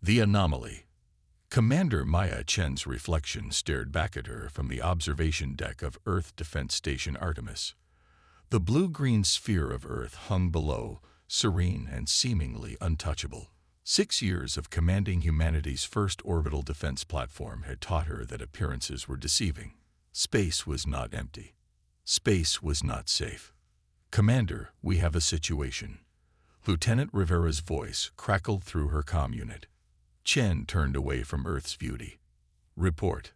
The anomaly. Commander Maya Chen's reflection stared back at her from the observation deck of Earth Defense Station Artemis. The blue-green sphere of Earth hung below, serene and seemingly untouchable. 6 years of commanding humanity's first orbital defense platform had taught her that appearances were deceiving. Space was not empty. Space was not safe. "Commander, we have a situation." Lieutenant Rivera's voice crackled through her comm unit. Chen turned away from Earth's beauty. "Report.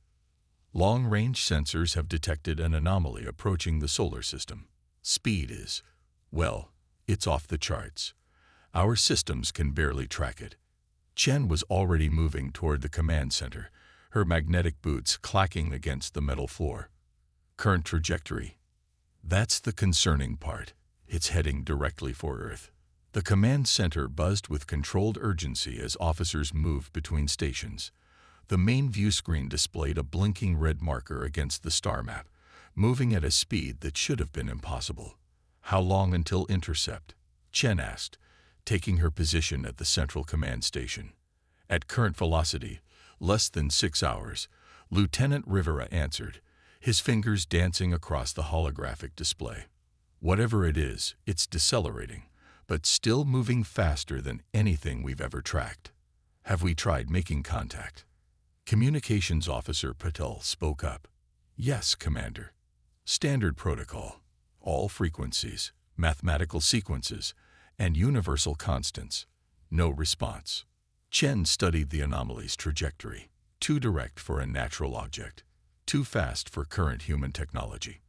Long-range sensors have detected an anomaly approaching the solar system. Speed is, well, it's off the charts. Our systems can barely track it." Chen was already moving toward the command center, her magnetic boots clacking against the metal floor. "Current trajectory. That's the concerning part. It's heading directly for Earth." The command center buzzed with controlled urgency as officers moved between stations. The main view screen displayed a blinking red marker against the star map, moving at a speed that should have been impossible. "How long until intercept?" Chen asked, taking her position at the central command station. "At current velocity, less than 6 hours," Lieutenant Rivera answered, his fingers dancing across the holographic display. "Whatever it is, it's decelerating, but still moving faster than anything we've ever tracked." "Have we tried making contact?" Communications Officer Patel spoke up. "Yes, Commander. Standard protocol. All frequencies, mathematical sequences, and universal constants. No response." Chen studied the anomaly's trajectory. Too direct for a natural object. Too fast for current human technology.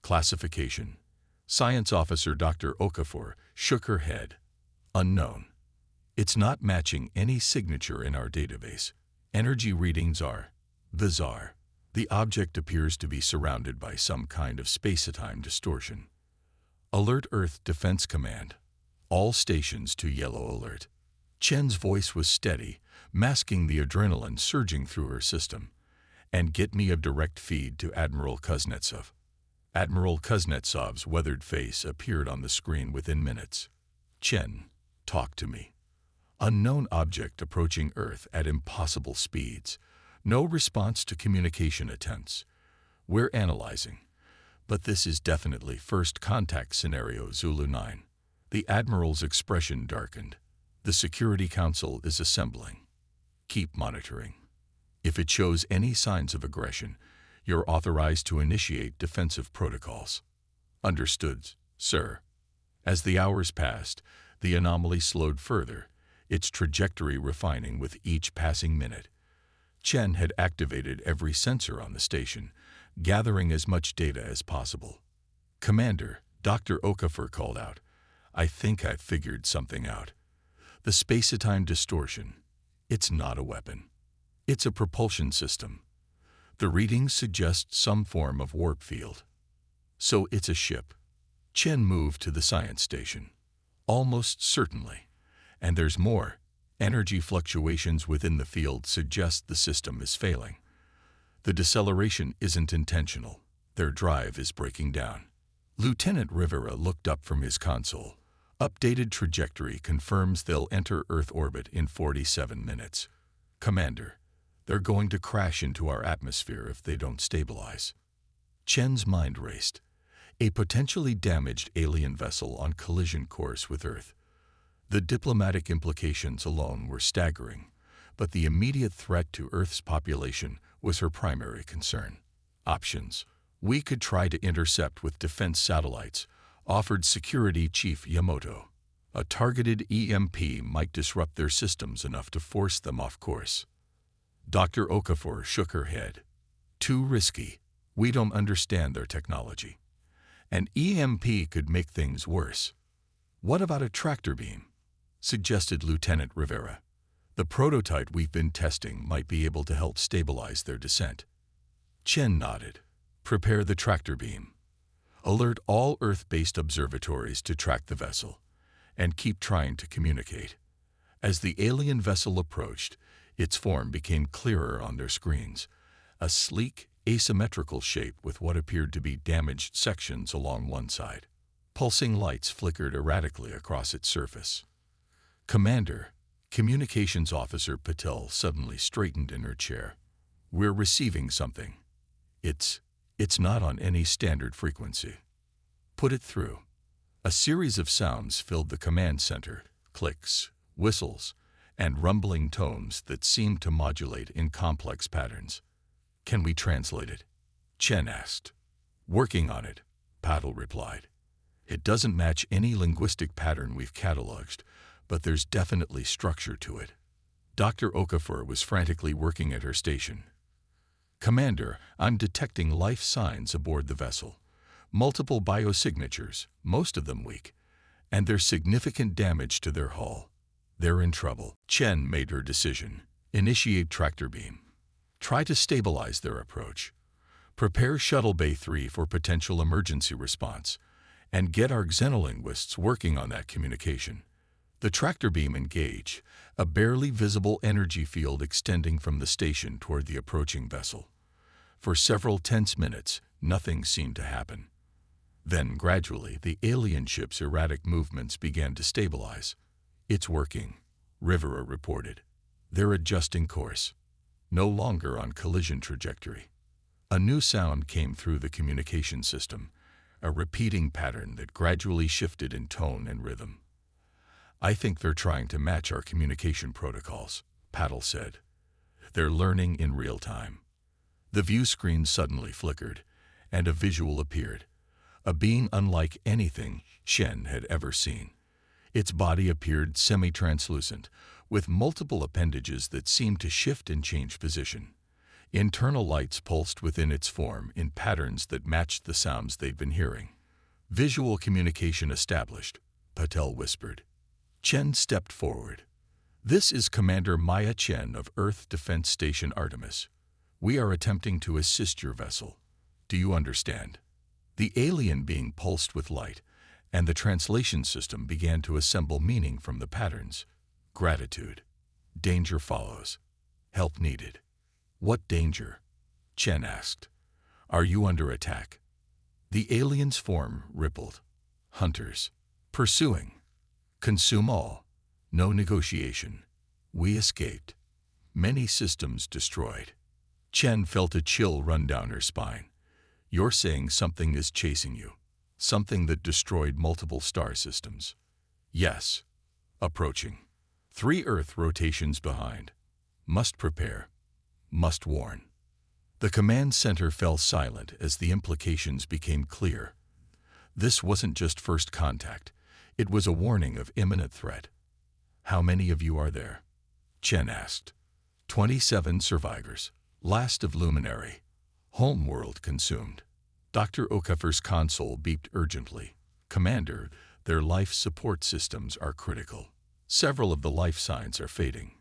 Classification. Science Officer Dr. Okafor shook her head. "Unknown. It's not matching any signature in our database. Energy readings are bizarre. The object appears to be surrounded by some kind of space-time distortion. Alert Earth Defense Command. All stations to yellow alert." Chen's voice was steady, masking the adrenaline surging through her system. "And get me a direct feed to Admiral Kuznetsov." Admiral Kuznetsov's weathered face appeared on the screen within minutes. "Chen, talk to me. Unknown object approaching Earth at impossible speeds. No response to communication attempts. We're analyzing, but this is definitely first contact scenario Zulu 9. The Admiral's expression darkened. "The Security Council is assembling. Keep monitoring. If it shows any signs of aggression, you're authorized to initiate defensive protocols." "Understood, sir." As the hours passed, the anomaly slowed further, its trajectory refining with each passing minute. Chen had activated every sensor on the station, gathering as much data as possible. "Commander," Dr. Okafor called out, "I think I've figured something out. The space-time distortion. It's not a weapon. It's a propulsion system. The readings suggest some form of warp field. So it's a ship." Chen moved to the science station. "Almost certainly. And there's more. Energy fluctuations within the field suggest the system is failing. The deceleration isn't intentional. Their drive is breaking down." Lieutenant Rivera looked up from his console. "Updated trajectory confirms they'll enter Earth orbit in 47 minutes. Commander, they're going to crash into our atmosphere if they don't stabilize." Chen's mind raced. A potentially damaged alien vessel on collision course with Earth. The diplomatic implications alone were staggering, but the immediate threat to Earth's population was her primary concern. Options. "We could try to intercept with defense satellites," offered Security Chief Yamamoto. "A targeted EMP might disrupt their systems enough to force them off course." Dr. Okafor shook her head. "Too risky. We don't understand their technology. An EMP could make things worse." "What about a tractor beam?" suggested Lieutenant Rivera. "The prototype we've been testing might be able to help stabilize their descent." Chen nodded. "Prepare the tractor beam. Alert all Earth-based observatories to track the vessel, and keep trying to communicate." As the alien vessel approached, its form became clearer on their screens, a sleek, asymmetrical shape with what appeared to be damaged sections along one side. Pulsing lights flickered erratically across its surface. "Commander, Communications Officer Patel suddenly straightened in her chair. We're receiving something. It's not on any standard frequency. Put it through. A series of sounds filled the command center, clicks, whistles, and rumbling tones that seemed to modulate in complex patterns. Can we translate it? Chen asked. Working on it, Patel replied. It doesn't match any linguistic pattern we've cataloged, but there's definitely structure to it. Dr. Okafor was frantically working at her station. Commander, I'm detecting life signs aboard the vessel. Multiple biosignatures, most of them weak, and there's significant damage to their hull. They're in trouble. Chen made her decision. Initiate tractor beam. Try to stabilize their approach. Prepare Shuttle Bay 3 for potential emergency response, and get our xenolinguists working on that communication. The tractor beam engage, a barely visible energy field extending from the station toward the approaching vessel. For several tense minutes, nothing seemed to happen. Then, gradually, the alien ship's erratic movements began to stabilize. It's working, Rivera reported. They're adjusting course, no longer on collision trajectory. A new sound came through the communication system, a repeating pattern that gradually shifted in tone and rhythm. I think they're trying to match our communication protocols, Patel said. They're learning in real time. The view screen suddenly flickered, and a visual appeared, a being unlike anything Chen had ever seen. Its body appeared semi-translucent, with multiple appendages that seemed to shift and change position. Internal lights pulsed within its form in patterns that matched the sounds they'd been hearing. Visual communication established, Patel whispered. Chen stepped forward. This is Commander Maya Chen of Earth Defense Station Artemis. We are attempting to assist your vessel. Do you understand? The alien being pulsed with light, and the translation system began to assemble meaning from the patterns. Gratitude. Danger follows. Help needed. What danger? Chen asked. Are you under attack? The alien's form rippled. Hunters. Pursuing. Consume all. No negotiation. We escaped. Many systems destroyed. Chen felt a chill run down her spine. You're saying something is chasing you. Something that destroyed multiple star systems. Yes. Approaching. 3 Earth rotations behind. Must prepare. Must warn. The command center fell silent as the implications became clear. This wasn't just first contact. It was a warning of imminent threat. How many of you are there? Chen asked. 27 survivors. Last of Luminary. Homeworld consumed. Dr. Okafor's console beeped urgently. Commander, their life support systems are critical. Several of the life signs are fading.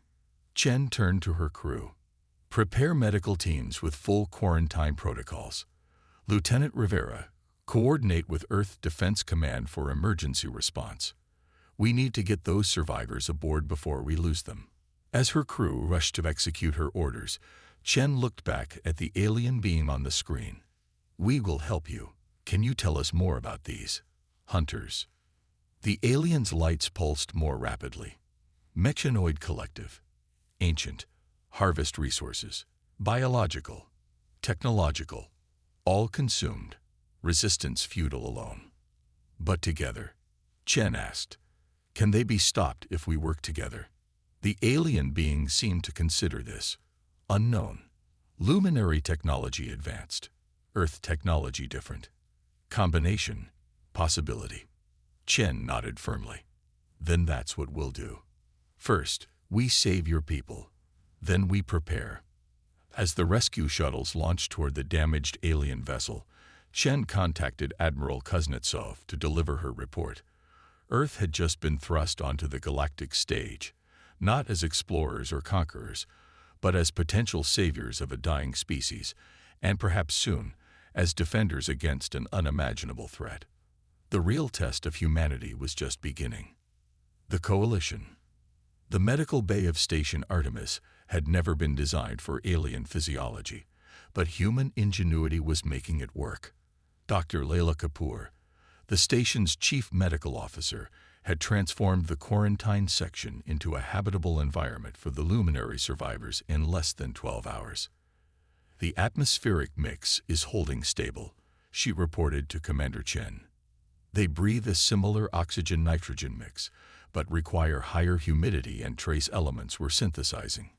Chen turned to her crew. Prepare medical teams with full quarantine protocols. Lieutenant Rivera, coordinate with Earth Defense Command for emergency response. We need to get those survivors aboard before we lose them. As her crew rushed to execute her orders, Chen looked back at the alien being on the screen. We will help you. Can you tell us more about these hunters? The alien's lights pulsed more rapidly. Mechanoid collective. Ancient. Harvest resources. Biological. Technological. All consumed. Resistance futile alone. But together? Chen asked. Can they be stopped if we work together? The alien being seemed to consider this. Unknown. Luminary technology advanced. Earth technology different. Combination. Possibility. Chen nodded firmly. Then that's what we'll do. First, we save your people. Then we prepare. As the rescue shuttles launched toward the damaged alien vessel, Chen contacted Admiral Kuznetsov to deliver her report. Earth had just been thrust onto the galactic stage, not as explorers or conquerors, but as potential saviors of a dying species, and perhaps soon, as defenders against an unimaginable threat. The real test of humanity was just beginning. The Coalition. The medical bay of Station Artemis had never been designed for alien physiology, but human ingenuity was making it work. Dr. Layla Kapoor, the station's chief medical officer, had transformed the quarantine section into a habitable environment for the luminary survivors in less than 12 hours. "The atmospheric mix is holding stable," she reported to Commander Chen. "They breathe a similar oxygen-nitrogen mix, but require higher humidity and trace elements we're synthesizing.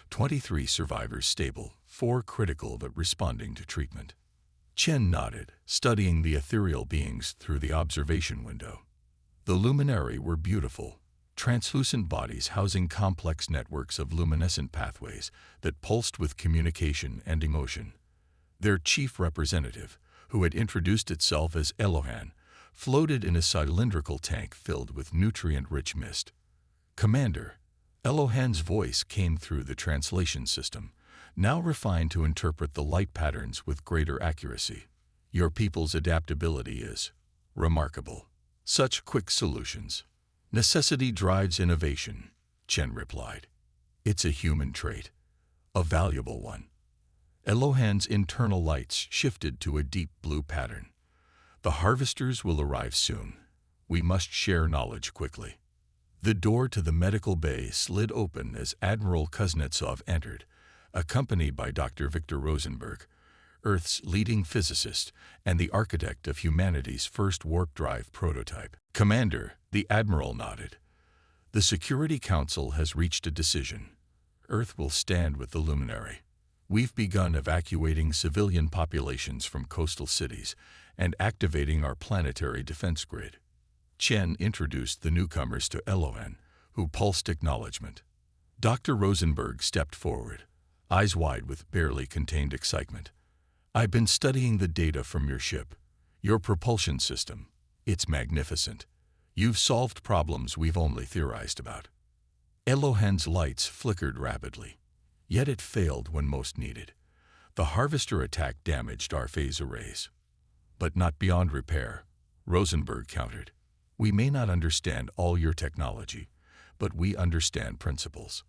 23 survivors stable, 4 critical but responding to treatment." Chen nodded, studying the ethereal beings through the observation window. The luminari were beautiful, translucent bodies housing complex networks of luminescent pathways that pulsed with communication and emotion. Their chief representative, who had introduced itself as Elohan, floated in a cylindrical tank filled with nutrient-rich mist. "Commander," Elohan's voice came through the translation system, now refined to interpret the light patterns with greater accuracy. "Your people's adaptability is remarkable. Such quick solutions." "Necessity drives innovation," Chen replied. "It's a human trait, a valuable one." Elohan's internal lights shifted to a deep blue pattern. "The harvesters will arrive soon. We must share knowledge quickly." The door to the medical bay slid open as Admiral Kuznetsov entered, accompanied by Dr. Victor Rosenberg, Earth's leading physicist and the architect of humanity's first warp drive prototype. "Commander," the Admiral nodded. "The Security Council has reached a decision. Earth will stand with the luminary. We've begun evacuating civilian populations from coastal cities and activating our planetary defense grid." Chen introduced the newcomers to Elohan, who pulsed acknowledgement. Dr. Rosenberg stepped forward, eyes wide with barely contained excitement. "I've been studying the data from your ship, your propulsion system. It's magnificent. You've solved problems we've only theorized about." Elohan's lights flickered rapidly, yet it failed when most needed. "The harvester attack damaged our phase arrays." "But not beyond repair," Rosenberg countered. "We may not understand all your technology, but we understand principles.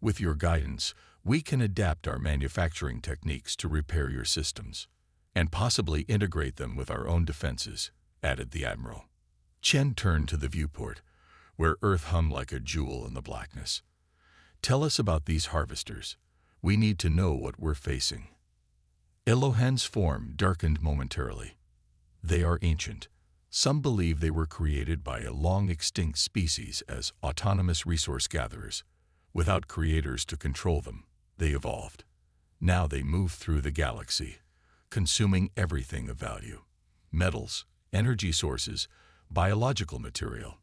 With your guidance, we can adapt our manufacturing techniques to repair your systems, and possibly integrate them with our own defenses," added the Admiral. Chen turned to the viewport, where Earth hung like a jewel in the blackness. "Tell us about these harvesters. We need to know what we're facing." Elohan's form darkened momentarily. "They are ancient. Some believe they were created by a long-extinct species as autonomous resource gatherers. Without creators to control them, they evolved. Now they move through the galaxy, consuming everything of value: metals, energy sources, biological material.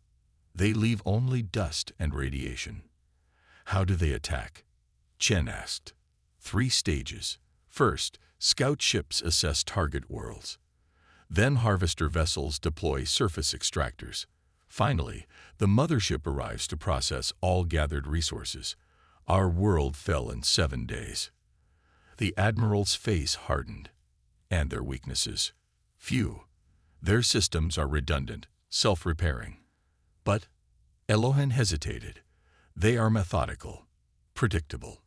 They leave only dust and radiation." "How do they attack?" Chen asked. 3 stages. First, scout ships assess target worlds. Then harvester vessels deploy surface extractors. Finally, the mothership arrives to process all gathered resources. Our world fell in 7 days. The Admiral's face hardened. "And their weaknesses?" "Few. Their systems are redundant, self-repairing." "But," Elohan hesitated, "they are methodical, predictable.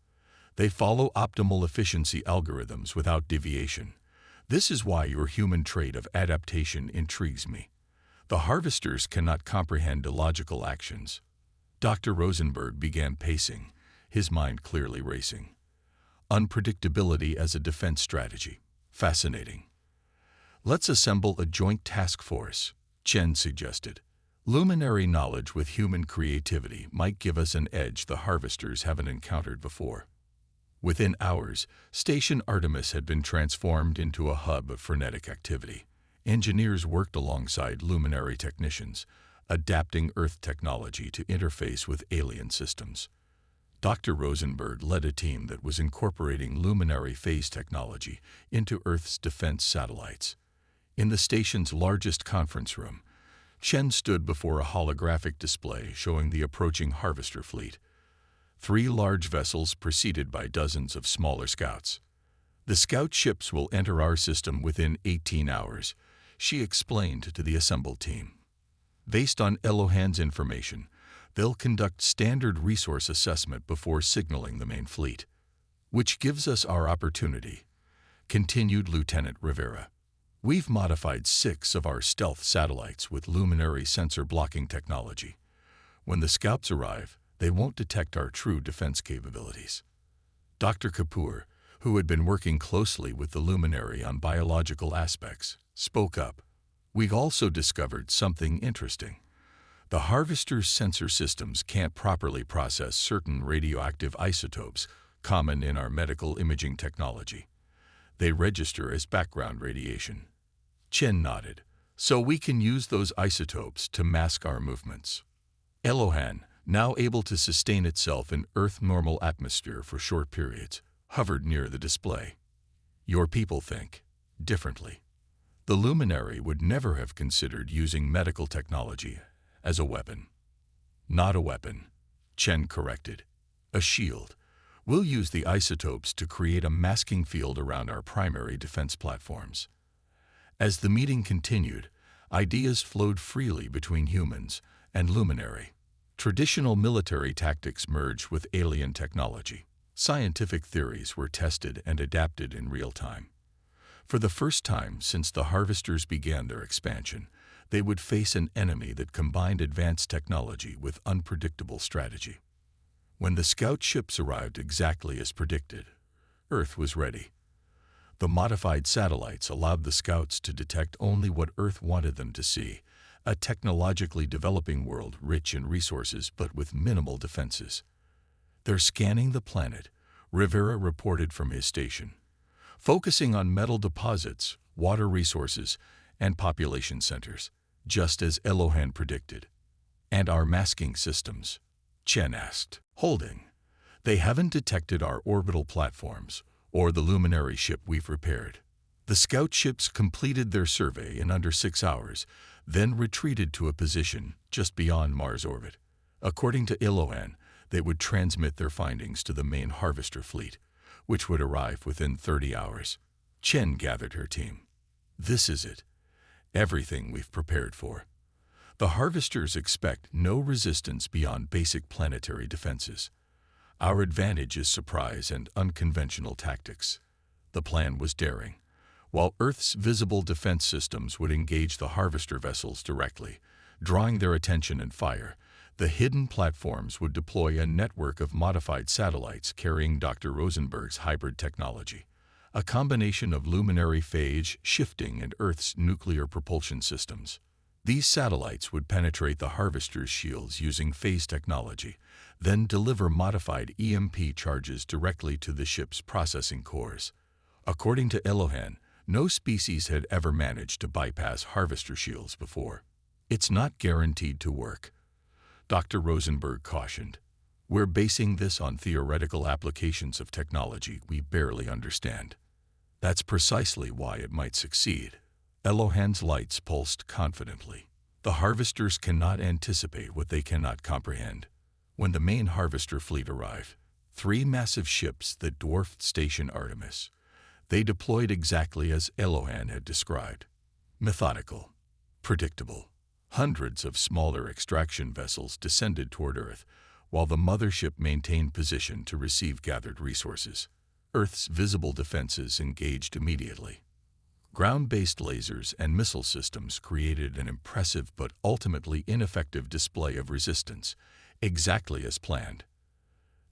They follow optimal efficiency algorithms without deviation. This is why your human trait of adaptation intrigues me. The harvesters cannot comprehend illogical actions." Dr. Rosenberg began pacing, his mind clearly racing. "Unpredictability as a defense strategy. Fascinating." "Let's assemble a joint task force," Chen suggested. "Luminary knowledge with human creativity might give us an edge the harvesters haven't encountered before." Within hours, Station Artemis had been transformed into a hub of frenetic activity. Engineers worked alongside luminary technicians, adapting Earth technology to interface with alien systems. Dr. Rosenberg led a team that was incorporating luminary phase technology into Earth's defense satellites. In the station's largest conference room, Chen stood before a holographic display showing the approaching harvester fleet. 3 large vessels preceded by dozens of smaller scouts. "The scout ships will enter our system within 18 hours, she explained to the assembled team. "Based on Elohan's information, they'll conduct standard resource assessment before signaling the main fleet." "Which gives us our opportunity," continued Lieutenant Rivera. We've modified 6 of our stealth satellites with luminary sensor blocking technology. When the scouts arrive, they won't detect our true defense capabilities. Dr. Kapoor, who had been working closely with the luminary on biological aspects, spoke up. We've also discovered something interesting. The Harvester's sensor systems can't properly process certain radioactive isotopes common in our medical imaging technology. They register as background radiation. Chen nodded. So we can use those isotopes to mask our movements. Elohan, now able to sustain itself in Earth-normal atmosphere for short periods, hovered near the display. Your people think differently. The luminary would never have considered using medical technology as a weapon. Not a weapon, Chen corrected. A shield. We'll use the isotopes to create a masking field around our primary defense platforms. As the meeting continued, ideas flowed freely between humans and luminary. Traditional military tactics merged with alien technology. Scientific theories were tested and adapted in real time. For the first time since the Harvesters began their expansion, they would face an enemy that combined advanced technology with unpredictable strategy. When the scout ships arrived exactly as predicted, Earth was ready. The modified satellites allowed the scouts to detect only what Earth wanted them to see, a technologically developing world rich in resources but with minimal defenses. They're scanning the planet, Rivera reported from his station, focusing on metal deposits, water resources, and population centers, just as Elohan predicted. And our masking systems? Chen asked. Holding. They haven't detected our orbital platforms or the luminary ship we've repaired. The scout ships completed their survey in under 6 hours, then retreated to a position just beyond Mars orbit. According to Elohan, they would transmit their findings to the main Harvester fleet, which would arrive within 30 hours. Chen gathered her team. This is it. Everything we've prepared for. The Harvesters expect no resistance beyond basic planetary defenses. Our advantage is surprise and unconventional tactics. The plan was daring. While Earth's visible defense systems would engage the Harvester vessels directly, drawing their attention and fire, the hidden platforms would deploy a network of modified satellites carrying Dr. Rosenberg's hybrid technology, a combination of luminary phase shifting and Earth's nuclear propulsion systems. These satellites would penetrate the Harvester's shields using phase technology, then deliver modified EMP charges directly to the ship's processing cores. According to Elohan, no species had ever managed to bypass Harvester shields before. It's not guaranteed to work, Dr. Rosenberg cautioned. We're basing this on theoretical applications of technology we barely understand. That's precisely why it might succeed. Elohan's lights pulsed confidently. The Harvesters cannot anticipate what they cannot comprehend. When the main Harvester fleet arrived, 3 massive ships that dwarfed Station Artemis, they deployed exactly as Elohan had described. Methodical, predictable. Hundreds of smaller extraction vessels descended toward Earth, while the mothership maintained position to receive gathered resources. Earth's visible defenses engaged immediately. Ground-based lasers and missile systems created an impressive but ultimately ineffective display of resistance, exactly as planned.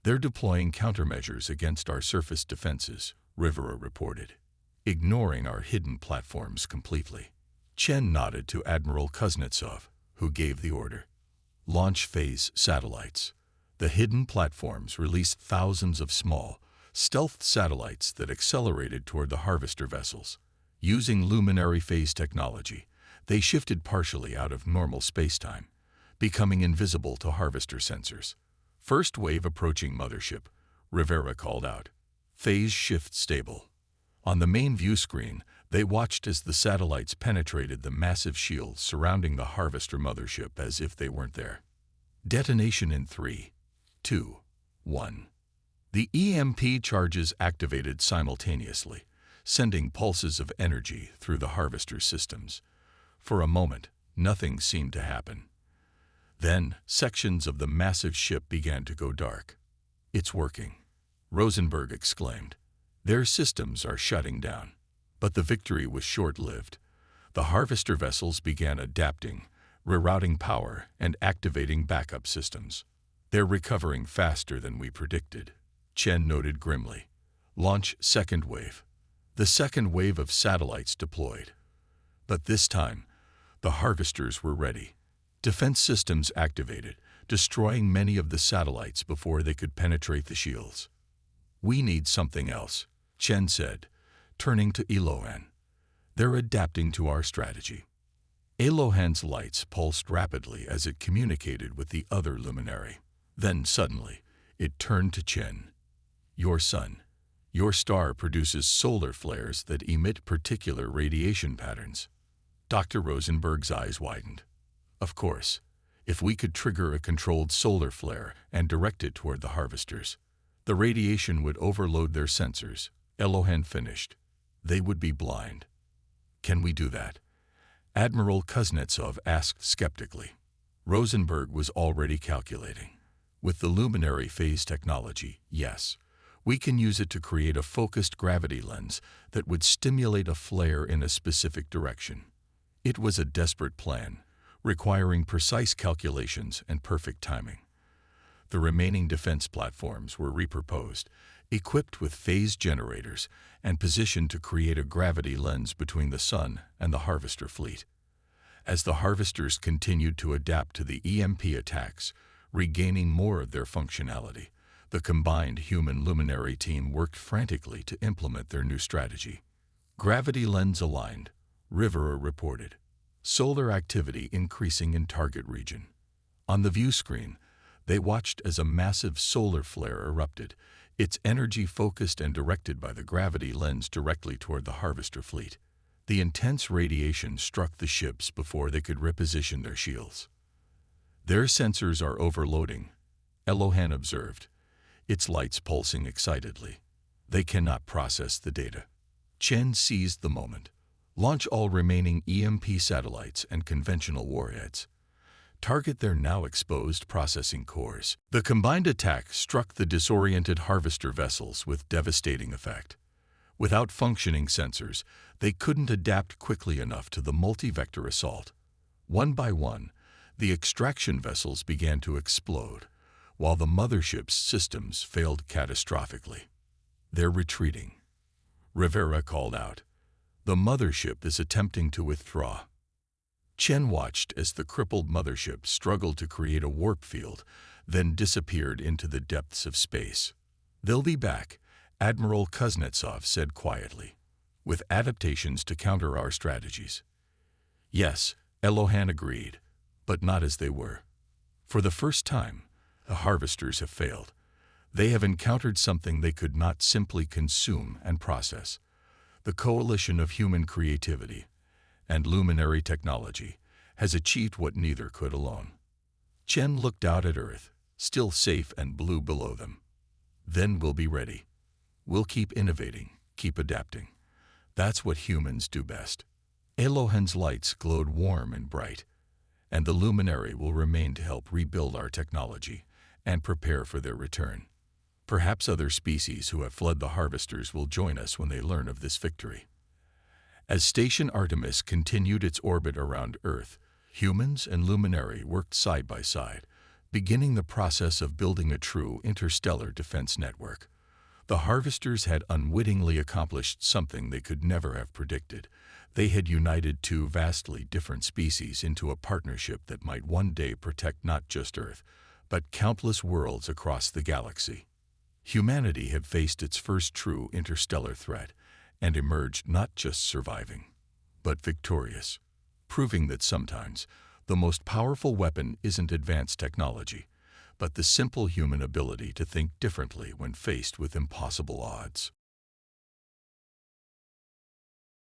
They're deploying countermeasures against our surface defenses, Rivera reported, ignoring our hidden platforms completely. Chen nodded to Admiral Kuznetsov, who gave the order. Launch phase satellites. The hidden platforms released thousands of small, stealth satellites that accelerated toward the Harvester vessels. Using luminary phase technology, they shifted partially out of normal spacetime, becoming invisible to Harvester sensors. First wave approaching mothership, Rivera called out. Phase shift stable. On the main view screen, they watched as the satellites penetrated the massive shields surrounding the Harvester mothership as if they weren't there. Detonation in 3, 2, 1. The EMP charges activated simultaneously, sending pulses of energy through the Harvester systems. For a moment, nothing seemed to happen. Then, sections of the massive ship began to go dark. It's working, Rosenberg exclaimed. Their systems are shutting down. But the victory was short-lived. The harvester vessels began adapting, rerouting power, and activating backup systems. They're recovering faster than we predicted, Chen noted grimly. Launch second wave. The second wave of satellites deployed. But this time, the harvesters were ready. Defense systems activated, destroying many of the satellites before they could penetrate the shields. We need something else, Chen said, turning to Elohan. They're adapting to our strategy. Elohan's lights pulsed rapidly as it communicated with the other luminary. Then suddenly, it turned to Chen. Your sun, your star produces solar flares that emit particular radiation patterns. Dr. Rosenberg's eyes widened. Of course, if we could trigger a controlled solar flare and direct it toward the harvesters, the radiation would overload their sensors, Elohan finished. They would be blind. Can we do that? Admiral Kuznetsov asked skeptically. Rosenberg was already calculating. With the luminary phase technology, yes, we can use it to create a focused gravity lens that would stimulate a flare in a specific direction. It was a desperate plan, requiring precise calculations and perfect timing. The remaining defense platforms were repurposed, equipped with phase generators, and positioned to create a gravity lens between the sun and the harvester fleet. As the harvesters continued to adapt to the EMP attacks, regaining more of their functionality, the combined human luminary team worked frantically to implement their new strategy. Gravity lens aligned, Rivera reported. Solar activity increasing in target region. On the view screen, they watched as a massive solar flare erupted, its energy focused and directed by the gravity lens directly toward the harvester fleet. The intense radiation struck the ships before they could reposition their shields. Their sensors are overloading, Elohan observed, its lights pulsing excitedly. They cannot process the data. Chen seized the moment. Launch all remaining EMP satellites and conventional warheads. Target their now exposed processing cores. The combined attack struck the disoriented harvester vessels with devastating effect. Without functioning sensors, they couldn't adapt quickly enough to the multi-vector assault. One by one, the extraction vessels began to explode, while the mothership's systems failed catastrophically. They're retreating, Rivera called out. The mothership is attempting to withdraw. Chen watched as the crippled mothership struggled to create a warp field, then disappeared into the depths of space. They'll be back, Admiral Kuznetsov said quietly, with adaptations to counter our strategies. Yes, Elohan agreed, but not as they were. For the first time, the harvesters have failed. They have encountered something they could not simply consume and process. The coalition of human creativity and luminary technology has achieved what neither could alone. Chen looked out at Earth, still safe and blue below them. Then we'll be ready. We'll keep innovating, keep adapting. That's what humans do best. Elohan's lights glowed warm and bright, and the luminary will remain to help rebuild our technology and prepare for their return. Perhaps other species who have fled the harvesters will join us when they learn of this victory. As Station Artemis continued its orbit around Earth, humans and luminary worked side by side, beginning the process of building a true interstellar defense network. The harvesters had unwittingly accomplished something they could never have predicted. They had united two vastly different species into a partnership that might one day protect not just Earth, but countless worlds across the galaxy. Humanity had faced its first true interstellar threat and emerged not just surviving, but victorious, proving that sometimes the most powerful weapon isn't advanced technology, but the simple human ability to think differently when faced with impossible odds.